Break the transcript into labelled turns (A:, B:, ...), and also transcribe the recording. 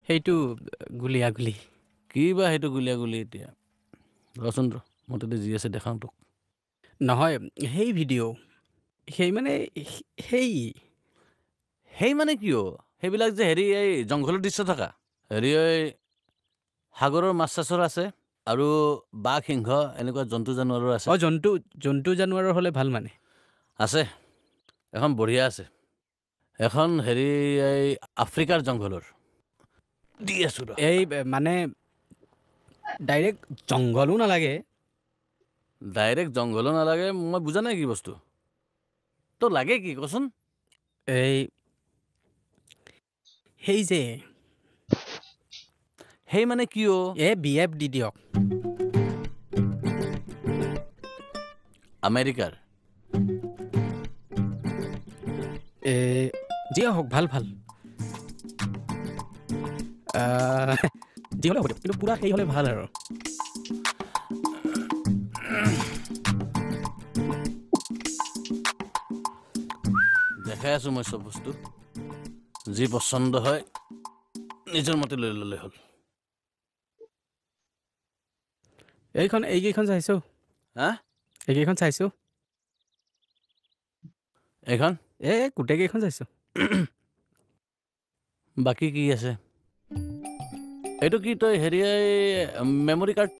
A: সেইটো গুলিয়াগুলি
B: কি বা সেইটো গুলিয়াগুলি এতিয়া ৰচোন ৰ মই তাতে যি আছে দেখাওঁ তোক
A: নহয় সেই ভিডিঅ' সেই মানে সেই
B: সেই মানে কিয় সেইবিলাক যে হেৰি এই জংঘলৰ দৃশ্য থকা হেৰি এই সাগৰৰ মাছ চাছৰ আছে আৰু বাঘ সিংহ এনেকুৱা জন্তু জানোৱাৰো আছে
A: জন্তু জানোৱাৰৰ হ'লে ভাল মানে
B: আছে এখন বঢ়িয়া আছে এখন হেৰি এই আফ্ৰিকাৰ জংঘলৰ দি আছোঁ ৰ
A: এই মানে ডাইৰেক্ট জংঘলো নালাগে
B: ডাইৰেক্ট জংঘলো নালাগে মই বুজা নাই কি বস্তু তোৰ লাগে কি কচোন
A: এই সেই যে
B: সেই মানে কিয়
A: BF দি দিয়ক
B: আমেৰিকাৰ
A: যিয়ে হওক ভাল যি হ'লে হ'ব দিয়ক কিন্তু পূৰা সেই হ'লে ভাল আৰু
B: দেখাই আছোঁ মই চব বস্তু যি পচন্দ হয় নিজৰ মতে লৈ ল'লে হ'ল
A: এইকেইখন চাইছোঁ
B: হা
A: এইকেইখন চাইছোঁ
B: এইখন
A: গোটেইকেইখন চাইছোঁ
B: বাকী কি আছে এইটো কি তই হেৰি মেমৰি কাৰ্ড